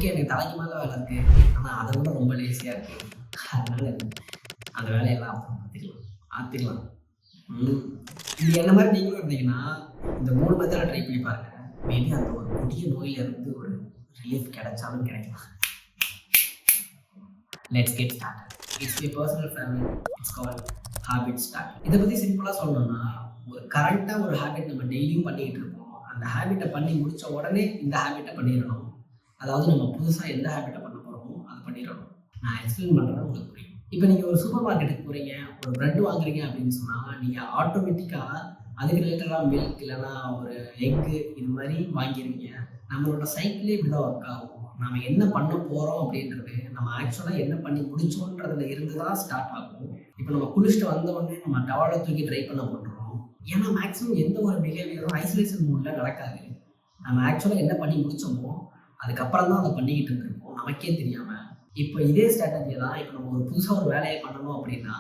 Okay எனக்கு தலைக்கு மேலே வேலை இருக்குது, ஆனால் அதை விட ரொம்ப லேசியாக இருக்குது, அதனால் அந்த வேலையெல்லாம் அப்புறம் பார்த்துக்கலாம். இது என்ன மாதிரி நீங்களும் இருந்தீங்கன்னா இந்த 3 மெத்தடை ட்ரை பண்ணி பாருங்க. மேபி அந்த ஒரு கொடிய நோயிலிருந்து ஒரு ரிலீஃப் கிடைச்சாலும் கிடைக்கலாம். Let's get start. It's my personal favourite. It's called habit start. இதை பற்றி சிம்பிளாக சொல்லணும்னா, ஒரு கரெக்டாக ஒரு ஹேபிட் நம்ம டெய்லியும் பண்ணிக்கிட்டு இருப்போம். அந்த ஹேபிட்டை பண்ணி முடித்த உடனே இந்த ஹேபிட்டை பண்ணிடணும். அதாவது நம்ம புதுசாக எந்த ஹேபிட்டை பண்ண போகிறோமோ அதை பண்ணிடணும். நான் எக்ஸ்பிளைன் பண்ணுறேன், உங்களுக்கு புரியும். இப்போ நீங்கள் ஒரு சூப்பர் மார்க்கெட்டுக்கு போகிறீங்க, ஒரு ப்ரெட் வாங்குறீங்க அப்படின்னு சொன்னால், நீங்கள் ஆட்டோமேட்டிக்காக அதுக்கு ரிலேட்டடாக மில்க் இல்லைனா ஒரு எக்கு இது மாதிரி வாங்கிடுவீங்க. நம்மளோட சைக்கிளே இப்படி தான் ஒர்க் ஆகும். நம்ம என்ன பண்ண போகிறோம் அப்படின்றது நம்ம ஆக்சுவலாக என்ன பண்ணி முடிச்சோன்றதுல இருந்து தான் ஸ்டார்ட் ஆகும். இப்போ நம்ம குளிச்சுட்டு வந்த உடனே நம்ம டவலை தூக்கி ட்ரை பண்ண போட்டுருவோம். ஏன்னா மேக்ஸிமம் எந்த ஒரு பிஹேவியரும் ஐசோலேஷன் மூடில் நடக்காது. நம்ம ஆக்சுவலாக என்ன பண்ணி முடித்தோமோ அதுக்கப்புறம் தான் அதை பண்ணிக்கிட்டு இருந்திருப்போம், நமக்கே தெரியாமல். இப்போ இதே ஸ்ட்ராட்டஜி தான் இப்போ நம்ம ஒரு புதுசாக ஒரு வேலையை பண்ணணும் அப்படின்னா,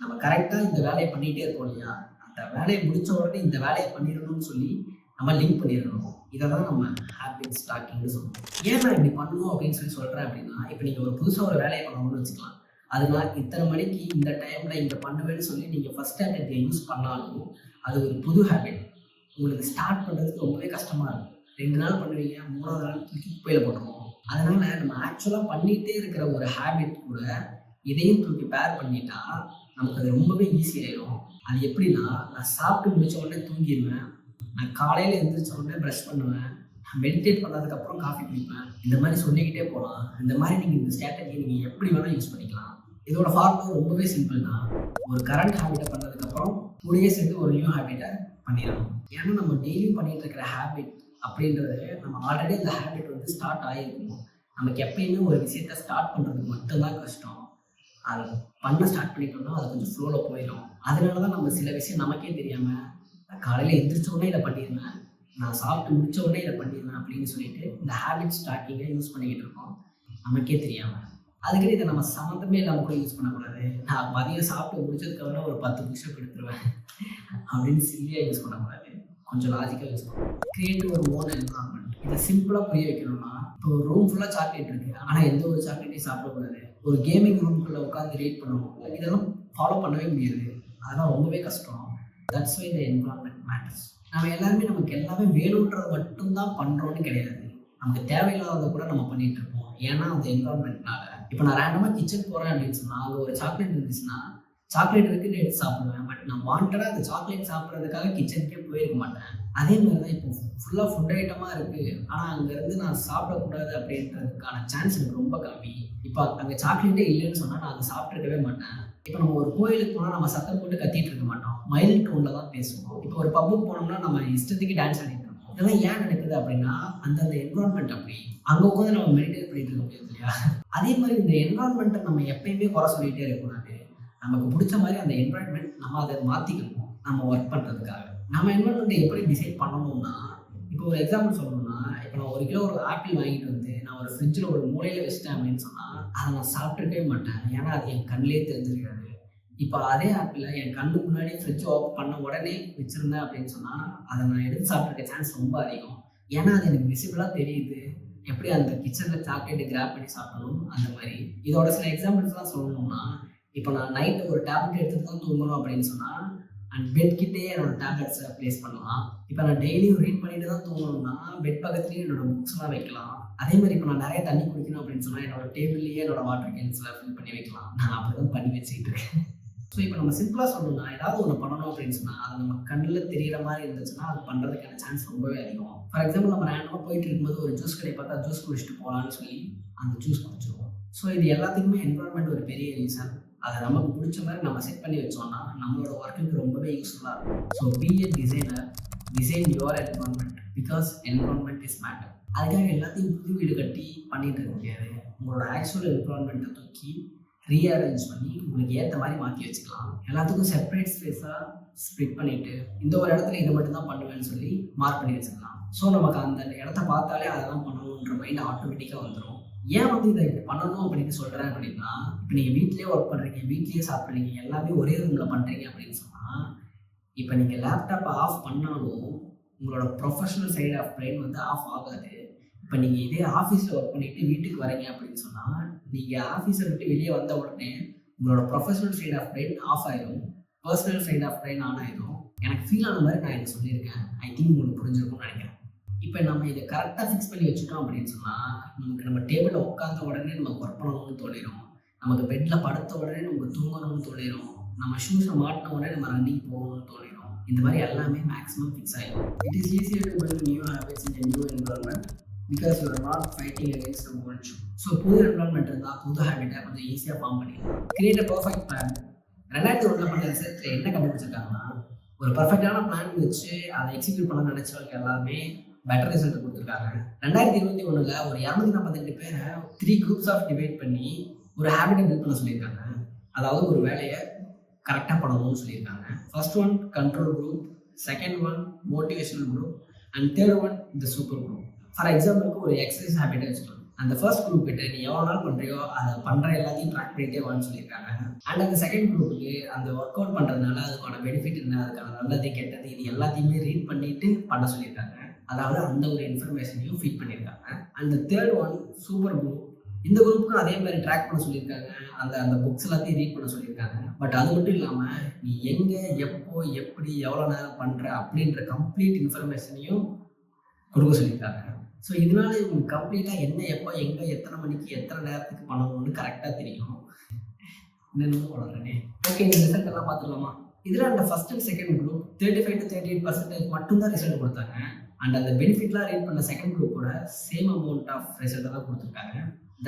நம்ம கரெக்டாக இந்த வேலையை பண்ணிகிட்டே இருப்போம் இல்லையா, அந்த வேலையை முடித்த உடனே இந்த வேலையை பண்ணிடணும்னு சொல்லி நம்ம லிங்க் பண்ணிடணும். இதை தான் நம்ம ஹேபிட் ஸ்டார்டிங்னு சொல்லுவோம். ஏன் நான் இப்படி பண்ணணும் அப்படின்னு சொல்கிறேன் அப்படின்னா, இப்போ நீங்கள் ஒரு புதுசாக ஒரு வேலையை பண்ணணும்னு வச்சுக்கலாம். அதனால இத்தனை மணிக்கு இந்த டைமில் இங்கே பண்ணுவேன்னு சொல்லி நீங்கள் ஃபஸ்ட் ஸ்ட்ராட்டஜியை யூஸ் பண்ணாலும் அது ஒரு புது ஹேபிட். உங்களுக்கு ஸ்டார்ட் பண்ணுறதுக்கு ரொம்பவே கஷ்டமாக இருக்கும். 2 நாள் பண்ணுவீங்க, 3வது நாள் தூக்கி குப்பையில் போட்டுருவோம். அதனால நம்ம ஆக்சுவலாக பண்ணிகிட்டே இருக்கிற ஒரு ஹேபிட் கூட இதையும் தூக்கி பேர் பண்ணிட்டா நமக்கு அது ரொம்பவே ஈஸியாயிடும். அது எப்படின்னா, நான் சாப்பிட்டு முடிச்ச உடனே தூங்கிடுவேன், நான் காலையில் எழுந்திரிச்ச உடனே ப்ரஷ் பண்ணுவேன், மெடிடேட் பண்ணதுக்கப்புறம் காஃபி குடிப்பேன், இந்த மாதிரி சொல்லிக்கிட்டே போகலாம். இந்த மாதிரி நீங்கள் இந்த ஸ்ட்ராட்டஜியை நீங்கள் எப்படி வேணால் யூஸ் பண்ணிக்கலாம். இதோட ஃபார்முலா ரொம்பவே சிம்பிள் தான். ஒரு கரண்ட் ஹேபிட்டை பண்ணதுக்கப்புறம் கூடயே சேர்த்து ஒரு நியூ ஹேபிட்டை பண்ணிடணும். ஏன்னா நம்ம டெய்லியும் பண்ணிகிட்டு இருக்கிற ஹேபிட் அப்படின்றது நம்ம ஆல்ரெடி அந்த ஹேபிட் வந்து ஸ்டார்ட் ஆகிருக்கும். நமக்கு எப்பயுமே ஒரு விஷயத்த ஸ்டார்ட் பண்ணுறதுக்கு மட்டும்தான் கஷ்டம். அதை பண்ண ஸ்டார்ட் பண்ணிட்டோம்னா அது கொஞ்சம் ஃப்ளோவில் போயிடும். அதனால தான் நம்ம சில விஷயம் நமக்கே தெரியாமல் காலையில் எந்திரிச்ச உடனே இதை பண்ணிடுவேன், நான் சாப்பிட்டு முடிச்ச உடனே இதை பண்ணிடுவேன் அப்படின்னு சொல்லிட்டு இந்த ஹேபிட் ஸ்டார்டிங்கை யூஸ் பண்ணிக்கிட்டு இருக்கோம் நமக்கே தெரியாமல். அதுக்கு இதை நம்ம சம்மந்தமே இல்லாமல் கூட யூஸ் பண்ணக்கூடாது. நான் மதியம் சாப்பிட்டு முடிச்சதுக்கப்புறம் ஒரு 10 புஷ்அப் எடுத்துருவேன் அப்படின்னு சில்லியாக யூஸ் பண்ணக்கூடாது. கொஞ்சம் லாஜிக்காக யூஸ் பண்ணணும். கிரியேட் ஒரு ஓன் என்விரான்மெண்ட். இதை சிம்பிளாக புரிய வைக்கணும்னா, இப்போ ஒரு ரூம் ஃபுல்லாக சாக்லேட் இருக்குது, ஆனால் எந்த ஒரு சாக்லேட்டையும் சாப்பிடக்கூடாது. ஒரு கேமிங் ரூம்குள்ளே உட்காந்து ரீட் பண்ணணும், இதெல்லாம் ஃபாலோ பண்ணவே முடியாது. அதெல்லாம் ரொம்பவே கஷ்டம். That's why the environment matters. நம்ம எல்லாருமே நமக்கு எல்லாமே வேணுன்றதை மட்டும்தான் பண்ணுறோன்னு கிடையாது. நமக்கு தேவையில்லாததை கூட நம்ம பண்ணிகிட்டு இருப்போம். ஏன்னா அந்த என்விரான்மெண்ட்னால. இப்போ நான் ரேண்டமாக கிச்சன் போகிறேன் அப்படின்னு சொன்னால், அங்கே ஒரு சாக்லேட் இருந்துச்சுன்னா சாக்லேட் இருக்குன்னு எடுத்து சாப்பிடுவேன். பட் நான் வாண்டடாக அந்த சாக்லேட் சாப்பிட்றதுக்காக கிச்சனுக்கே போயிருக்க மாட்டேன். அதே மாதிரி தான் இப்போ ஃபுல்லாக ஃபுட் ஐட்டமாக இருக்குது, ஆனால் அங்கேருந்து நான் சாப்பிடக்கூடாது அப்படின்றதுக்கான சான்ஸ் எனக்கு ரொம்ப கம்மி. இப்போ அங்கே சாக்லேட்டே இல்லைன்னு சொன்னால் நான் அதை சாப்பிட்ருக்கவே மாட்டேன். இப்போ நம்ம ஒரு கோயிலுக்கு போனால் நம்ம சத்தம் போட்டு கத்திட்டு இருக்க மாட்டோம், மைல்டு டோனில் தான் பேசுவோம். இப்போ ஒரு பப்புக்கு போனோம்னா நம்ம இஷ்டத்துக்கு டான்ஸ் ஆடிட்டு இருக்கோம். இதெல்லாம் ஏன் நடக்குது அப்படின்னா, அந்தந்த என்விரான்மெண்ட் அப்படி. அங்கே உட்காந்து நம்ம மெடிடேட் பண்ணிட்டு இருக்க முடியாது இல்லையா. அதே மாதிரி இந்த என்விரான்மெண்ட்டை நம்ம எப்பயுமே குறை சொல்லிகிட்டே இருக்கக்கூடாது. நமக்கு பிடிச்ச மாதிரி அந்த என்விரான்மெண்ட் நம்ம அதை மாற்றிக்கணும் நம்ம ஒர்க் பண்ணுறதுக்காக. நம்ம என்விரான்மெண்ட்டை எப்படி டிசைட் பண்ணணும்னா, இப்போ ஒரு எக்ஸாம்பிள் சொல்லணும்னா, இப்போ நான் 1 கிலோ ஒரு ஆப்பிள் வாங்கிட்டு வந்து நான் ஒரு ஃப்ரிட்ஜில் ஒரு மூலையில் வச்சுட்டேன் அப்படின்னு சொன்னால் அதை நான் சாப்பிட்டுருக்கவே மாட்டேன். ஏன்னா அது என் கண்ணிலே தெரிஞ்சிருக்காது. இப்போ அதே ஆப்பிளை என் கண்ணு முன்னாடி ஃப்ரிட்ஜ் ஓப்பன் பண்ண உடனே வச்சுருந்தேன் அப்படின்னு சொன்னால் அதை நான் எடுத்து சாப்பிட்ருக்க சான்ஸ் ரொம்ப அதிகம். ஏன்னா அது எனக்கு விசிபிளாக தெரியுது எப்படி அந்த கிச்சனில் சாக்லேட்டு கிராப் பண்ணி சாப்பிடணும். அந்த மாதிரி இதோட சில எக்ஸாம்பிள்ஸ்லாம் சொல்லணும்னா, இப்போ நான் நைட்டு ஒரு டேப்லெட் எடுத்துகிட்டு தான் தூங்கணும் அப்படின்னு சொன்னால் அண்ட் பெட் கிட்டே என்னோடய டேப்லெட்ஸை ப்ளேஸ் பண்ணலாம். இப்போ நான் டெய்லியும் ரீட் பண்ணிட்டு தான் தூங்கணும்னா பெட் பக்கத்துலேயும் என்னோடய புக்ஸ்லாம் வைக்கலாம். அதே மாதிரி இப்போ நான் நிறைய தண்ணி குடிக்கணும் அப்படின்னு சொன்னால் என்னோடய டேபிள்லேயே என்னோடய வாட்டர் கேன்ஸில் ஃபில் பண்ணி வைக்கலாம். நான் அப்படி தான் பண்ணி வச்சுக்கிட்டு இருக்கேன். ஸோ இப்போ நம்ம சிம்பிளாக சொல்லணும்னா, ஏதாவது ஒன்று பண்ணணும் அப்படின்னு சொன்னால் அது நம்ம கண்ணில் தெரிகிற மாதிரி இருந்துச்சுன்னா அது பண்ணுறதுக்கான சான்ஸ் ரொம்பவே அதிகம். ஃபார் எக்ஸாம்பிள் நம்ம ரேண்டமாக போயிட்டு இருக்கும்போது ஒரு ஜூஸ் கடை பார்த்தா ஜூஸ் குடிச்சிட்டு போகலான்னு சொல்லி அந்த ஜூஸ் குடிச்சிருவோம். ஸோ இது எல்லாத்துக்குமே என்விரான்மெண்ட் ஒரு பெரிய ரீசன். அதை நமக்கு பிடிச்ச மாதிரி நம்ம செட் பண்ணி வச்சோம்னா நம்மளோட ஒர்க்குக்கு ரொம்பவே யூஸ்ஃபுல்லாக இருக்கும். So B a designer, design your environment because environment is matter. அதுக்காக எல்லாத்தையும் புது வீடு கட்டி பண்ணிட்டு இருக்க முடியாது. உங்களோட ஆக்சுவல் என்விரான்மெண்ட்டை தூக்கி ரீஅரேஞ்ச் பண்ணி உங்களுக்கு ஏற்ற மாதிரி மாற்றி வச்சுக்கலாம். எல்லாத்துக்கும் செப்பரேட் ஸ்பேஸாக ஸ்ப்ளிட் பண்ணிவிட்டு இந்த ஒரு இடத்துல இதை மட்டும் தான் பண்ணுவேன்னு சொல்லி மார்க் பண்ணி வச்சுக்கலாம். ஸோ நமக்கு அந்த இடத்த பார்த்தாலே அதெல்லாம் பண்ணணுன்ற மைண்ட் ஆட்டோமேட்டிக்காக வந்துடும். ஏன் வந்து இதை இப்படி பண்ணணும் அப்படின்னு சொல்கிறேன் அப்படின்னா, இப்போ நீங்கள் வீட்லேயே ஒர்க் பண்ணுறீங்க, வீட்லேயே சாப்பிட்றீங்க, எல்லாமே ஒரே ரூமில் பண்ணுறீங்க அப்படின்னு சொன்னால், இப்போ நீங்கள் லேப்டாப்பை ஆஃப் பண்ணாலும் உங்களோட ப்ரொஃபஷனல் சைடு ஆஃப் பிரெயின் வந்து ஆஃப் ஆகாது. இப்போ நீங்கள் இதே ஆஃபீஸில் ஒர்க் பண்ணிட்டு வீட்டுக்கு வரீங்க அப்படின்னு சொன்னால், நீங்கள் ஆஃபீஸை விட்டு வெளியே வந்த உடனே உங்களோட professional side of brain off ஆயிடும், personal side of brain on ஆயிடும். எனக்கு ஃபீல் ஆன மாதிரி நான் இதை சொல்லியிருக்கேன். ஐ திங்க் உங்களுக்கு புரிஞ்சிருக்கும்னு நினைக்கிறேன். இப்போ நம்ம இதை கரெக்டாக ஃபிக்ஸ் பண்ணி வச்சுட்டோம் அப்படின்னு சொன்னால், நமக்கு நம்ம டேபிளில் உட்காந்த உடனே நமக்கு ஒர்க் பண்ணணும்னு தோணிடும், நமக்கு பெட்டில் படுத்த உடனே நமக்கு தூங்கணும்னு தோணிடும், நம்ம ஷூஸை மாட்டின உடனே நம்ம ரன்னிங் போகணும்னு தோணிடும். இந்த மாதிரி எல்லாமே மேக்ஸிமம் ஃபிக்ஸ் ஆகிடும். It is easier to build new habits in new environment because you are not fighting against the old shoe. So புது என்வரான்மெண்ட் இருந்தால் புது ஹேபிட்டை கொஞ்சம் ஈஸியாக ஃபார்ம் பண்ணிடலாம். Create a perfect plan. 2001 பண்ண ரிசர்ச்சில் என்ன கண்டுபிடிச்சிருக்காங்கன்னா, ஒரு பர்ஃபெக்டான பிளான் வச்சு அதை எக்ஸிக்யூட் பண்ண நினைச்சவங்க எல்லாமே பெட்டர் ரிசல்ட் கொடுத்துருக்காங்க. 2021 ஒரு 248 பேரை 3 குரூப்ஸ் ஆஃப் டிவைட் பண்ணி ஒரு ஹேபிட்டை பில்ட் பண்ண சொல்லியிருக்காங்க. அதாவது ஒரு வேலையை கரெக்டாக பண்ணணும்னு சொல்லியிருக்காங்க. First one control group, second one motivational group, and third one the super group. For எக்ஸாம்பிளுக்கு ஒரு எக்ஸசைஸ் ஹேபிட்டை வச்சுக்கலாம். அந்த ஃபர்ஸ்ட் குரூப் கிட்ட நீ எவ்வளோ நாள் பண்ணுறியோ அதை பண்ணுற எல்லாத்தையும் ட்ராக் பண்ணிட்டே வான்னு சொல்லியிருக்காங்க. அண்ட் அந்த செகண்ட் குரூப்புக்கு அந்த ஒர்க் அவுட் பண்ணுறதுனால அதுக்கான பெனிஃபிட் என்ன, அதுக்கான நல்லது கெட்டது இது எல்லாத்தையுமே ரீட் பண்ணிட்டு பண்ண சொல்லியிருக்காங்க. அதாவது அந்த ஒரு இன்ஃபர்மேஷனையும் ஃபீட் பண்ணியிருக்காங்க. And third one super group. இந்த குரூப்புக்கும் அதே மாதிரி ட்ராக் பண்ண சொல்லியிருக்காங்க, அந்த அந்த புக்ஸ் எல்லாத்தையும் ரீட் பண்ண சொல்லியிருக்காங்க. பட் அது மட்டும் இல்லாமல் நீ எங்கே எப்போ எப்படி எவ்வளோ நேரம் பண்ணுற அப்படின்ற கம்ப்ளீட் இன்ஃபர்மேஷனையும் கொடுக்க சொல்லியிருக்காங்க. ஸோ இதனால இவங்களுக்கு கம்ப்ளீட்டாக என்ன எப்போ எங்கே எத்தனை மணிக்கு எத்தனை நேரத்துக்கு பண்ணணும்னு கரெக்டாக தெரியும். என்னென்னு வளர்றேனே. ஓகே, இந்த ரிசல்ட் எல்லாம் பார்த்துக்கலாமா? இதில் அந்த first and second group 35 to 38% மட்டும்தான் ரிசல்ட் கொடுத்தாங்க. அண்ட் அந்த பெனிஃபிட்லாம் ரீட் பண்ண செகண்ட் குரூப்போட சேம் அமௌண்ட் ஆஃப் ரிசல்ட்டை தான் கொடுத்துருக்காங்க.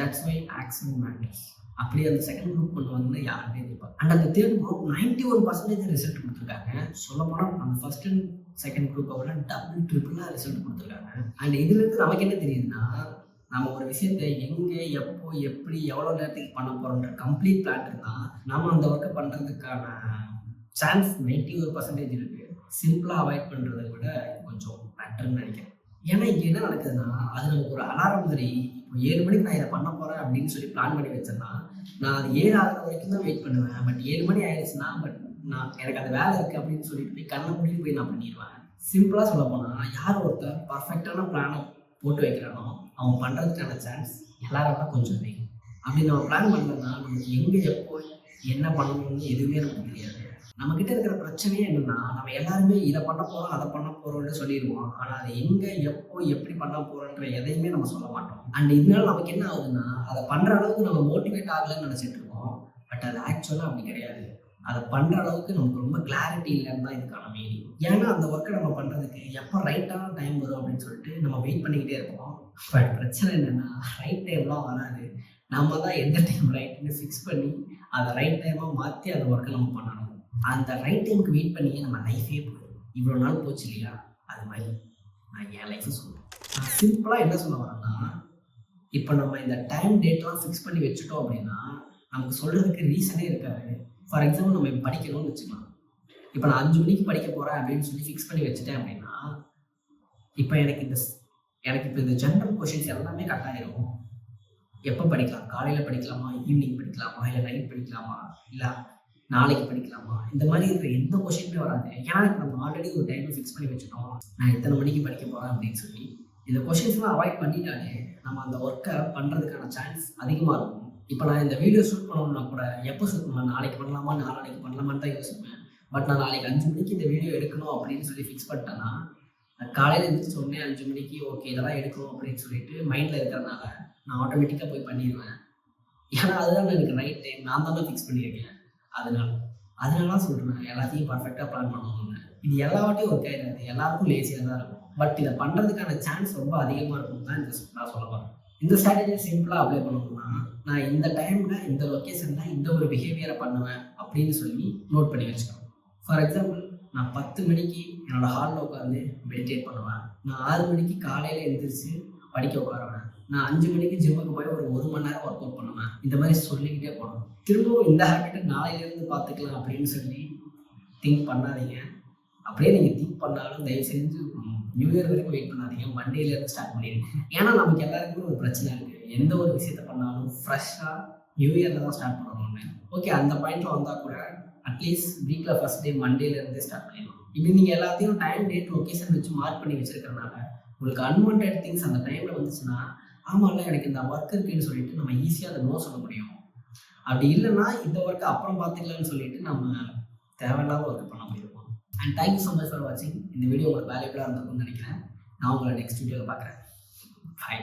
That's why action matters. அப்படியே அந்த செகண்ட் குரூப் கொண்டு வந்து யாருமே எதிர்ப்பாங்க. அண்ட் அந்த தேர்ட் குரூப் 91% ரிசல்ட் கொடுத்துருக்காங்க. சொல்லப்போனால் அந்த ஃபர்ஸ்ட் அண்ட் செகண்ட் குரூப்பை விட டபுள் ட்ரிபிளாக ரிசல்ட் கொடுத்துருக்காங்க. அண்ட் இதுலேருந்து நமக்கு என்ன தெரியுதுன்னா, நம்ம ஒரு விஷயத்தை எங்கே எப்போ எப்படி எவ்வளோ நேரத்துக்கு பண்ண போகிறோன்ற கம்ப்ளீட் பிளான் இருந்தால் நம்ம அந்த ஒர்க்கை பண்ணுறதுக்கான சான்ஸ் 91% இருக்குது. சிம்பிளாக அவாய்ட் பண்ணுறதை விட கொஞ்சம் பெட்டர்னு நினைக்கிறேன். ஏன்னா இங்கே என்ன நடக்குதுன்னா, அது நமக்கு ஒரு அலாரம் மாதிரி. இப்போ 7 மணிக்கு நான் இதை பண்ண போகிறேன் அப்படின்னு சொல்லி பிளான் பண்ணி வச்சேன்னா நான் அது 7 ஆகிற வரைக்கும் தான் வெயிட் பண்ணுவேன். பட் 7 மணி ஆயிடுச்சுன்னா நான் எனக்கு அந்த வேலை இருக்குது அப்படின்னு சொல்லிட்டு போய் கண்ணை மூடிட்டு போய் நான் பண்ணிடுவேன். சிம்பிளாக சொல்ல போனால் யார் ஒருத்தர் பர்ஃபெக்டான பிளானை போட்டு வைக்கிறானோ அவன் பண்ணுறதுக்கான சான்ஸ் எல்லாரோட கொஞ்சம் அதிகம். அப்படி நம்ம பிளான் பண்ணுறதுனா நமக்கு எங்கே எப்போ என்ன பண்ணணும்னு எதுவுமே நமக்கு தெரியாது. நம்மக்கிட்ட இருக்கிற பிரச்சனையே என்னென்னா, நம்ம எல்லாருமே இதை பண்ண போகிறோம் அதை பண்ண போகிறோம்னு சொல்லிடுவோம். ஆனால் அதை எங்கே எப்போ எப்படி பண்ண போகிறோன்ற எதையுமே நம்ம சொல்ல மாட்டோம். அண்ட் இதனால நமக்கு என்ன ஆகுதுன்னா, அதை பண்ணுற அளவுக்கு நம்ம மோட்டிவேட் ஆகலைன்னு நினச்சிட்டு இருக்கோம். பட் அது ஆக்சுவலாக அப்படி கிடையாது. அதை பண்ணுற அளவுக்கு நமக்கு ரொம்ப கிளாரிட்டி இல்லைன்னு தான் இதுக்கான மீனிங். ஏன்னா அந்த ஒர்க்கை நம்ம பண்ணுறதுக்கு எப்போ ரைட்டான டைம் வரும் அப்படின்னு சொல்லிட்டு நம்ம வெயிட் பண்ணிக்கிட்டே இருப்போம். பட் பிரச்சனை என்னென்னா, ரைட் டைம்லாம் வராது. நம்ம தான் எந்த டைம் ரைட்னு ஃபிக்ஸ் பண்ணி அதை ரைட் டைமாக மாற்றி அந்த ஒர்க்கை நம்ம பண்ணணும். அந்த ரைட் டைமுக்கு வெயிட் பண்ணியே நம்ம லைஃபே போயிடும். இவ்வளோ நாள் போச்சு இல்லையா, அது மாதிரி நான் என் லைஃப்பை சொல்லுவேன். நான் சிம்பிளாக என்ன சொல்ல வரேன்னா, இப்போ நம்ம இந்த டைம் டேட்லாம் ஃபிக்ஸ் பண்ணி வச்சுட்டோம் அப்படின்னா நமக்கு சொல்கிறதுக்கு ரீசனே இருக்காது. ஃபார் எக்ஸாம்பிள் நம்ம இப்போ படிக்கணும்னு வச்சுக்கலாம். இப்போ நான் 5 மணிக்கு படிக்க போகிறேன் அப்படின்னு சொல்லி ஃபிக்ஸ் பண்ணி வச்சுட்டேன் அப்படின்னா இப்போ எனக்கு இப்போ இந்த ஜென்ரல் கொஷின்ஸ் எல்லாமே கட் ஆயிரும். எப்போ படிக்கலாம், காலையில் படிக்கலாமா, ஈவினிங் படிக்கலாமா, இல்லை நைட் படிக்கலாமா, இல்லை நாளைக்கு படிக்கலாமா, இந்த மாதிரி இருக்கிற எந்த கொஷினுமே வராது. ஏன்னா இப்போ நம்ம ஆல்ரெடி ஒரு டைம் ஃபிக்ஸ் பண்ணி வச்சுட்டோம், நான் இத்தனை மணிக்கு படிக்க போகிறேன் அப்படின்னு சொல்லி. இந்த கொஷின்ஸ்லாம் அவாய்ட் பண்ணிட்டாலே நம்ம அந்த ஒர்க்கை பண்ணுறதுக்கான சான்ஸ் அதிகமாக இருக்கும். இப்போ நான் இந்த வீடியோ ஷூட் பண்ணணும்னா கூட எப்போ ஷூட் பண்ணலாம், நாளைக்கு பண்ணலாமா நாளைக்கு பண்ணலாமான்னு தான் யோசிப்பேன். பட் நான் நாளைக்கு 5 மணிக்கு இந்த வீடியோ எடுக்கணும் அப்படின்னு சொல்லி ஃபிக்ஸ் பண்ணிட்டேன்னா காலையில் எழுந்திரிச்சு சொன்னேன் 5 மணிக்கு ஓகே இதெல்லாம் எடுக்கணும் அப்படின்னு சொல்லிட்டு மைண்டில் இருக்கிறதுனால நான் ஆட்டோமேட்டிக்காக போய் பண்ணிடுவேன். ஏன்னா அதுதான் எனக்கு ரைட் டைம், நான் தான் ஃபிக்ஸ் பண்ணியிருக்கேன். அதனால சொல்கிறேன் எல்லாத்தையும் பர்ஃபெக்டாக பிளான் பண்ணணும்னு. இது எல்லா வாட்டியும் ஒர்க் ஆகிடாது, எல்லாருக்கும் லேசியாக தான் இருக்கும். பட் இதை பண்ணுறதுக்கான சான்ஸ் ரொம்ப அதிகமாக இருக்கும் தான் நான் சொல்ல வரேன். இந்த ஸ்ட்ராட்டஜியை சிம்பிளாக அப்ளை பண்ணணும்னா, நான் இந்த டைமில் இந்த லொக்கேஷனில் இந்த ஒரு பிஹேவியரை பண்ணுவேன் அப்படின்னு சொல்லி நோட் பண்ணி வச்சுக்கணும். ஃபார் எக்ஸாம்பிள், நான் 10 மணிக்கு என்னோடய ஹாலில் உட்காந்து மெடிடேட் பண்ணுவேன். நான் 6 மணிக்கு காலையில் எழுந்திரிச்சு படிக்க உட்காருவேன். நான் 5 மணிக்கு ஜிம்முக்கு போய் ஒரு 1 மணி நேரம் ஒர்க் அவுட் பண்ணுவேன். இந்த மாதிரி சொல்லிக்கிட்டே போகணும். திரும்பவும் இந்த ஹேபிட்டை நாளையிலேருந்து பார்த்துக்கலாம் அப்படின்னு சொல்லி திங்க் பண்ணாதீங்க. அப்படியே நீங்கள் திங்க் பண்ணாலும் தயவு செஞ்சு நியூ இயர் வரைக்கும் வெயிட் பண்ணாதீங்க, மண்டேலேருந்து ஸ்டார்ட் பண்ணிடுங்க. ஏன்னா நமக்கு எல்லாருக்குமே ஒரு பிரச்சனை இருக்குது, எந்த ஒரு விஷயத்த பண்ணாலும் ஃப்ரெஷ்ஷாக நியூ இயரில் தான் ஸ்டார்ட் பண்ணணும்னு. ஓகே, அந்த பாயிண்டில் வந்தால் கூட அட்லீஸ்ட் வீக்கில் ஃபர்ஸ்ட் டே மண்டேலேருந்தே ஸ்டார்ட் பண்ணிடணும். இப்படி நீங்கள் எல்லாத்தையும் டைம், டேட், லொக்கேஷன் வச்சு மார்க் பண்ணி வச்சிருக்கிறனால உங்களுக்கு அன்வான்டட் திங்ஸ் அந்த டைமில் வந்துச்சுன்னா, ஆமாம்ல எனக்கு இந்த ஒர்க் இருக்குன்னு சொல்லிட்டு நம்ம ஈஸியாக அதை நோ சொல்ல முடியும். அப்படி இல்லைன்னா இந்த ஒர்க்கை அப்புறம் பார்த்துக்கலாம்னு சொல்லிட்டு நம்ம தேவையில்லாத ஒர்க் பண்ண போயிருப்போம். And thank you so much for வாட்சிங். இந்த வீடியோ உங்களுக்கு வேல்யூபிளாக இருந்திருக்கும்னு நினைக்கிறேன். நான் உங்களை நெக்ஸ்ட் வீடியோவில் பார்க்குறேன். பாய்.